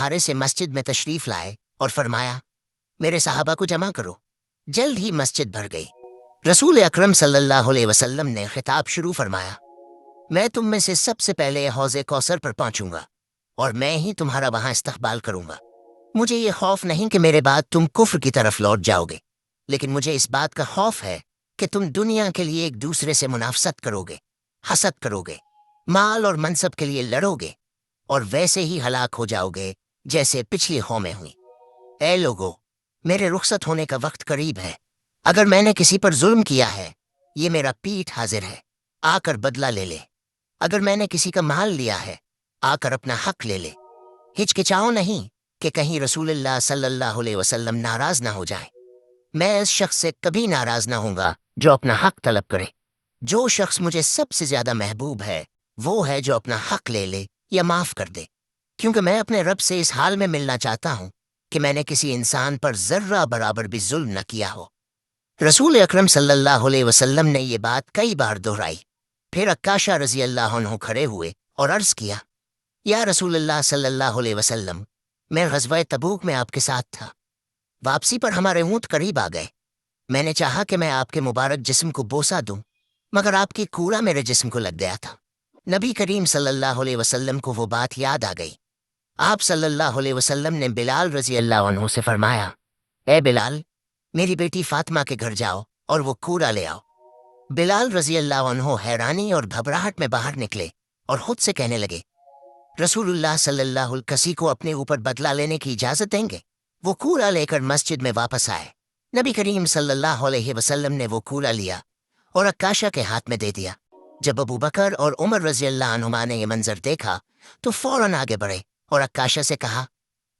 सहारे से मस्जिद में तशरीफ लाए और फरमाया, मेरे सहाबा को जमा करो। जल्द ही मस्जिद भर गई। रसूल अकरम सल्लल्लाहु अलैहि वसल्लम ने खिताब शुरू फरमाया, मैं तुम में से सबसे पहले हौज़े कौसर पर पहुंचूंगा और मैं ही तुम्हारा वहां इस्तकबाल करूंगा। मुझे ये खौफ नहीं कि मेरे बाद तुम कुफ्र की तरफ लौट जाओगे, लेकिन मुझे इस बात का खौफ है कि तुम दुनिया के लिए एक दूसरे से मुनाफसत करोगे, हसद करोगे, माल और मनसब के लिए लड़ोगे और वैसे ही हलाक हो जाओगे जैसे पिछली कौमें हुई। ऐ लोगो, मेरे रुखसत होने का वक्त करीब है। अगर मैंने किसी पर जुल्म किया है, ये मेरा पीठ हाजिर है, आकर बदला ले ले। अगर मैंने किसी का माल लिया है, आकर अपना हक ले ले। हिचकिचाओ नहीं कि कहीं रसूलुल्लाह सल्लल्लाहु अलैहि वसल्लम नाराज ना हो जाए। मैं इस शख्स से कभी नाराज ना होऊंगा जो अपना हक तलब करे। जो शख्स मुझे सबसे ज्यादा महबूब है वो है जो अपना हक ले ले या माफ कर दे, क्योंकि मैं अपने रब से इस हाल में मिलना चाहता हूँ कि मैंने किसी इंसान पर जर्रा बराबर भी जुल्म न किया हो। रसूल अकरम सल्लल्लाहु अलैहि वसल्लम ने ये बात कई बार दोहराई। फिर अक्काशा रजी अल्लाह अन्हु खड़े हुए और अर्ज किया, या रसूलुल्लाह सल्लल्लाहु अलैहि वसल्लम, मैं ग़ज़वा तबूक में आपके साथ था। वापसी पर हमारे ऊँट करीब आ गए। मैंने चाहा कि मैं आपके मुबारक जिस्म को बोसा दूं, मगर आपकी कूड़ा मेरे जिस्म को लग गया था। नबी करीम सल्लल्लाहु अलैहि वसल्लम को वो बात याद आ गई। आप सल्लल्लाहु अलैहि वसल्लम ने बिलाल रजी अल्लाह अन्हु से फरमाया, ए बिलाल, मेरी बेटी फातिमा के घर जाओ और वो कूड़ा ले आओ। बिलाल रजी अल्लाह अन्हु हैरानी और घबराहट में बाहर निकले और खुद से कहने लगे, रसूलुल्लाह सल्लल्लाहु अलैहि किसी को अपने ऊपर बदला लेने की इजाजत देंगे? वो कूड़ा लेकर मस्जिद में वापस आए। नबी करीम सल्लल्लाहु अलैहि वसल्लम ने वो कूड़ा लिया और अक्काशा के हाथ में दे दिया। जब अबू बकर और उमर रजी अल्लाह अन्हुमा ने ये मंजर देखा तो फौरन आगे बढ़े और अक्काशा से कहा,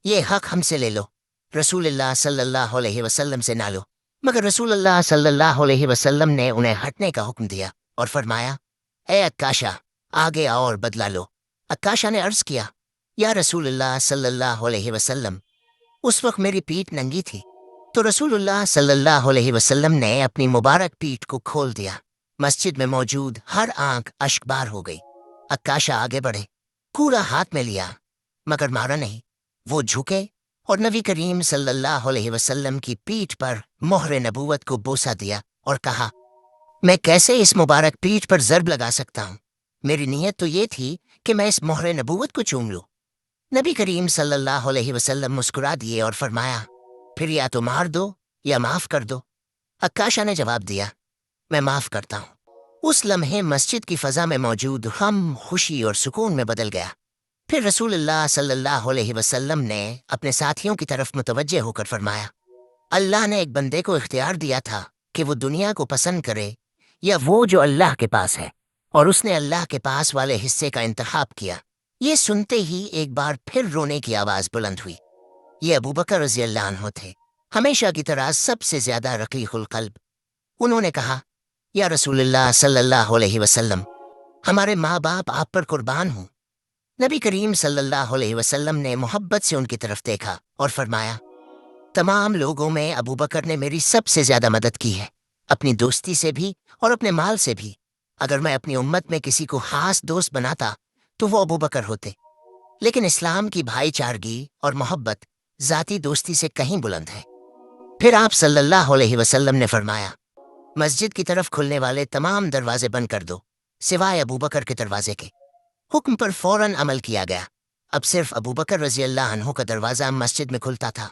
ये हक हमसे ले लो, रसूलुल्लाह सल्लल्लाहु अलैहि वसल्लम से ना लो। मगर रसूलुल्लाह सल्लल्लाहु अलैहि वसल्लम ने उन्हें हटने का हुक्म दिया और फरमाया, ए अक्काशा, आगे आओ और बदला लो। अक्काशा ने अर्ज किया, या रसूलुल्लाह सल्लल्लाहु अलैहि वसल्लम, उस वक्त मेरी पीठ नंगी थी। तो रसूलुल्लाह सल्लल्लाहु अलैहि वसल्लम ने अपनी मुबारक पीठ को खोल दिया। मस्जिद में मौजूद हर आंख अश्कबार हो गई। अक्काशा आगे बढ़े, कूड़ा हाथ में लिया, मगर मारा नहीं। वो झुके और नबी करीम सल्लल्लाहु अलैहि वसल्लम की पीठ पर मोहर नबूवत को बोसा दिया और कहा, मैं कैसे इस मुबारक पीठ पर ज़र्ब लगा सकता हूँ? मेरी नीयत तो ये थी कि मैं इस मोहर नबूवत को चूम लूँ। नबी करीम सल्लल्लाहु अलैहि वसल्लम मुस्कुरा दिए और फरमाया, फिर या तो मार दो या माफ कर दो। अक्काशा ने जवाब दिया, मैं माफ करता हूँ। उस लम्हे मस्जिद की फ़ज़ा में मौजूद गम, खुशी और सुकून में बदल गया। फिर रसूलुल्लाह सल्लल्लाहु अलैहि वसल्लम ने अपने साथियों की तरफ मुतवज्जे होकर फरमाया, अल्लाह ने एक बंदे को इख्तियार दिया था कि वो दुनिया को पसंद करे या वो जो अल्लाह के पास है, और उसने अल्लाह के पास वाले हिस्से का इंतखाब किया। ये सुनते ही एक बार फिर रोने की आवाज़ बुलंद हुई। ये अबू बकर रज़ी अल्लाह अन्हु थे, हमेशा की तरह सबसे ज्यादा रक़ीक़ुल क़ल्ब। उन्होंने कहा, या रसूलुल्लाह सल्लल्लाहु अलैहि वसल्लम, हमारे माँ बाप आप पर कुर्बान हूँ। नबी करीम सल्लल्लाहु अलैहि वसल्लम ने मोहब्बत से उनकी तरफ देखा और फरमाया, तमाम लोगों में अबू बकर ने मेरी सबसे ज्यादा मदद की है, अपनी दोस्ती से भी और अपने माल से भी। अगर मैं अपनी उम्मत में किसी को खास दोस्त बनाता तो वो अबू बकर होते। लेकिन इस्लाम की भाईचारगी और मोहब्बत ज़ाती दोस्ती से कहीं बुलंद है। फिर आप सल्लल्लाहु अलैहि वसल्लम ने फरमाया, मस्जिद की तरफ खुलने वाले तमाम दरवाजे बंद कर दो सिवाय अबू बकर के दरवाजे के। हुक्म पर फौरन अमल किया गया। अब सिर्फ अबू बकर रज़ी अल्लाह अन्हु का दरवाज़ा मस्जिद में खुलता था।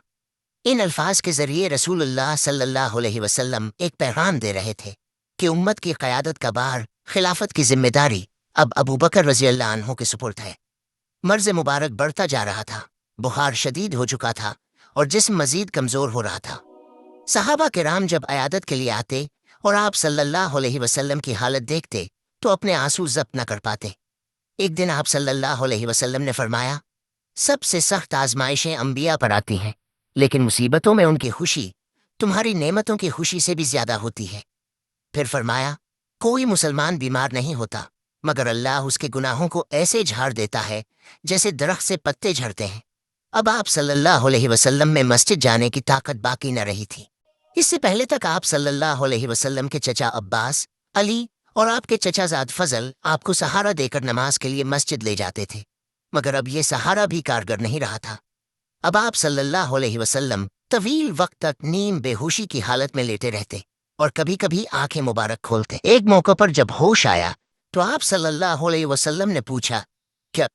इन अल्फाज के ज़रिए रसूलुल्लाह सल्लल्लाहु अलैहि वसल्लम एक पैगाम दे रहे थे कि उम्मत की क़यादत का बार, खिलाफत की जिम्मेदारी अब अबू बकर रज़ी अल्लाह अन्हु के सुपुर्द है। मर्ज़ मुबारक बढ़ता जा रहा था, बुखार शदीद हो चुका था और जिस्म मजीद कमज़ोर हो रहा था। सहाबा किराम जब अयादत के लिए आते और आप सल्लल्लाहु अलैहि वसल्लम की हालत देखते तो अपने आंसू ज़ब्त न कर पाते। एक दिन आप सल्लल्लाहु अलैहि वसल्लम ने फरमाया, सबसे सख्त आजमाइशें अंबिया पर आती हैं, लेकिन मुसीबतों में उनकी खुशी तुम्हारी नेमतों की खुशी से भी ज्यादा होती है। फिर फरमाया, कोई मुसलमान बीमार नहीं होता मगर अल्लाह उसके गुनाहों को ऐसे झाड़ देता है जैसे दरख्त से पत्ते झड़ते हैं। अब आप सल्लल्लाहु अलैहि वसल्लम में मस्जिद जाने की ताकत बाकी न रही थी। इससे पहले तक आप सल्लल्लाहु अलैहि वसल्लम के चचा अब्बास, अली और आपके चचाजाद फजल आपको सहारा देकर नमाज के लिए मस्जिद ले जाते थे, मगर अब ये सहारा भी कारगर नहीं रहा था। اب آپ صلی اللہ علیہ وسلم طویل وقت تک نیم بے ہوشی کی حالت میں لیٹے رہتے اور کبھی کبھی آنکھیں مبارک کھولتے۔ ایک موقع پر جب ہوش آیا تو آپ صلی اللہ علیہ وسلم نے پوچھا، کیا